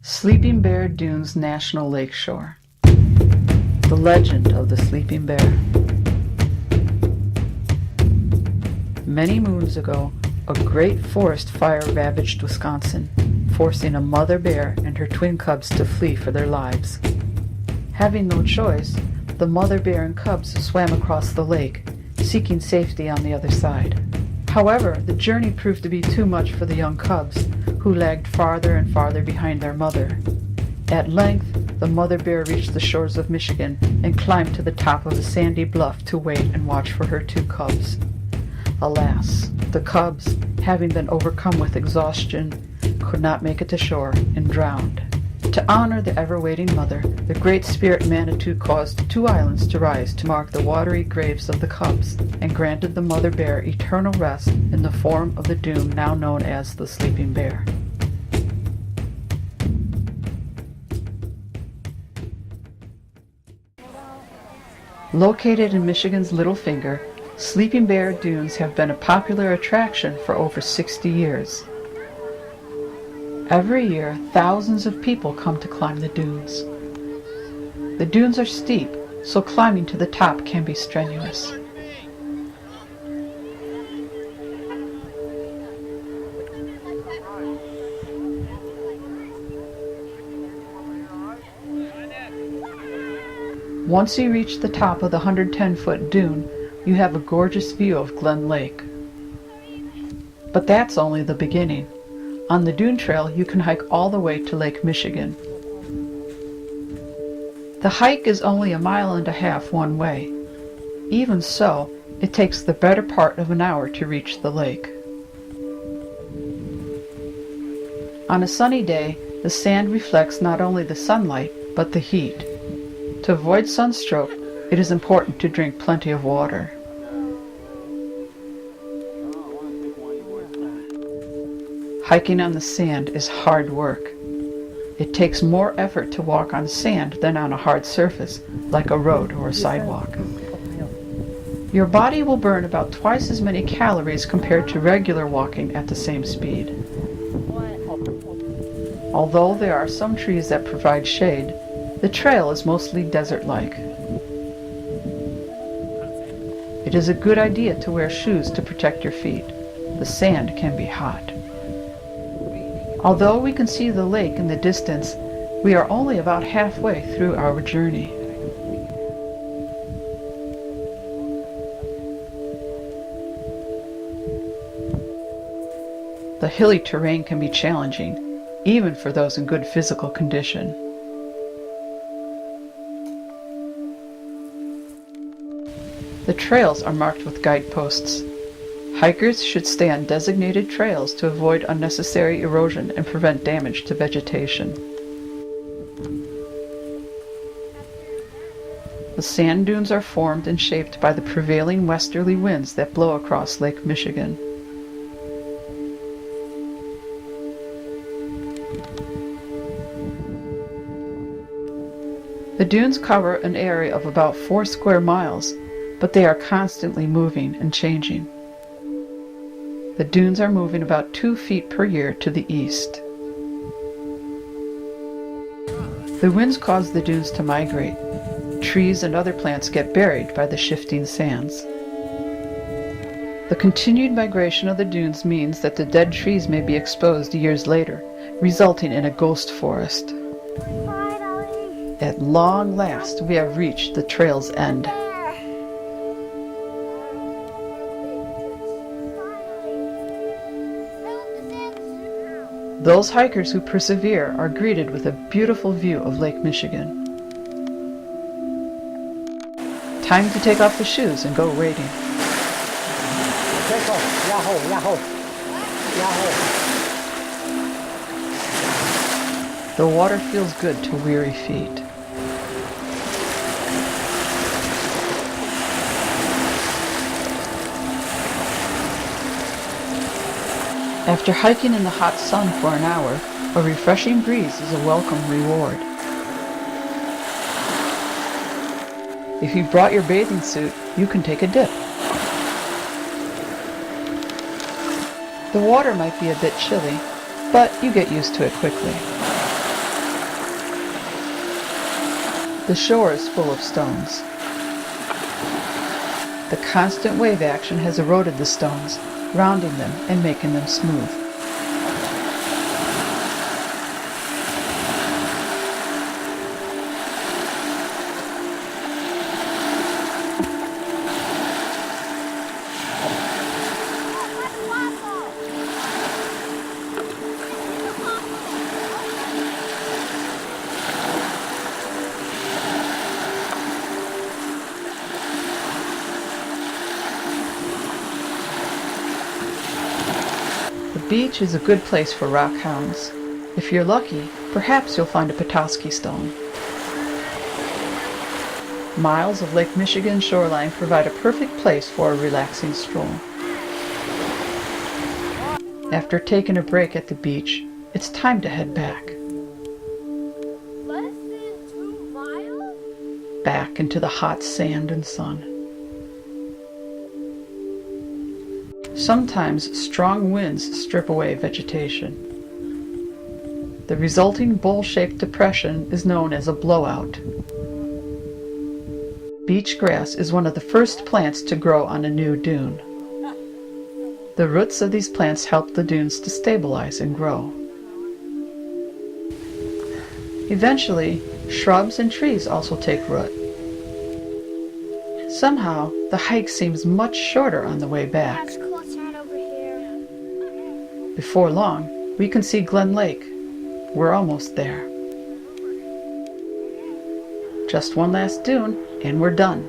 Sleeping Bear Dunes National Lakeshore. The legend of the sleeping bear. Many moons ago, a great forest fire ravaged Wisconsin, forcing a mother bear and her twin cubs to flee for their lives. Having no choice, the mother bear and cubs swam across the lake, seeking safety on the other side. However, the journey proved to be too much for the young cubs, who lagged farther and farther behind their mother. At length, the mother bear reached the shores of Michigan and climbed to the top of a sandy bluff to wait and watch for her two cubs. Alas, the cubs, having been overcome with exhaustion, could not make it to shore and drowned. To honor the ever-waiting mother, the Great Spirit Manitou caused two islands to rise to mark the watery graves of the cubs, and granted the mother bear eternal rest in the form of the dune now known as the Sleeping Bear. Located in Michigan's Little Finger, Sleeping Bear Dunes have been a popular attraction for over 60 years. Every year, thousands of people come to climb the dunes. The dunes are steep, so climbing to the top can be strenuous. Once you reach the top of the 110-foot dune, you have a gorgeous view of Glen Lake. But that's only the beginning. On the Dune Trail, you can hike all the way to Lake Michigan. The hike is only 1.5 miles one way. Even so, it takes the better part of an hour to reach the lake. On a sunny day, the sand reflects not only the sunlight, but the heat. To avoid sunstroke, it is important to drink plenty of water. Hiking on the sand is hard work. It takes more effort to walk on sand than on a hard surface, like a road or a sidewalk. Your body will burn about twice as many calories compared to regular walking at the same speed. Although there are some trees that provide shade, the trail is mostly desert-like. It is a good idea to wear shoes to protect your feet. The sand can be hot. Although we can see the lake in the distance, we are only about halfway through our journey. The hilly terrain can be challenging, even for those in good physical condition. The trails are marked with guideposts. Hikers should stay on designated trails to avoid unnecessary erosion and prevent damage to vegetation. The sand dunes are formed and shaped by the prevailing westerly winds that blow across Lake Michigan. The dunes cover an area of about 4 square miles, but they are constantly moving and changing. The dunes are moving about 2 feet per year to the east. The winds cause the dunes to migrate. Trees and other plants get buried by the shifting sands. The continued migration of the dunes means that the dead trees may be exposed years later, resulting in a ghost forest. At long last, we have reached the trail's end. Those hikers who persevere are greeted with a beautiful view of Lake Michigan. Time to take off the shoes and go wading. The water feels good to weary feet. After hiking in the hot sun for an hour, a refreshing breeze is a welcome reward. If you brought your bathing suit, you can take a dip. The water might be a bit chilly, but you get used to it quickly. The shore is full of stones. The constant wave action has eroded the stones, rounding them and making them smooth. The beach is a good place for rock hounds. If you're lucky, perhaps you'll find a Petoskey stone. Miles of Lake Michigan shoreline provide a perfect place for a relaxing stroll. After taking a break at the beach, it's time to head back. Less than 2 miles? Back into the hot sand and sun. Sometimes strong winds strip away vegetation. The resulting bowl-shaped depression is known as a blowout. Beach grass is one of the first plants to grow on a new dune. The roots of these plants help the dunes to stabilize and grow. Eventually, shrubs and trees also take root. Somehow, the hike seems much shorter on the way back. Before long, we can see Glen Lake. We're almost there. Just one last dune, and we're done.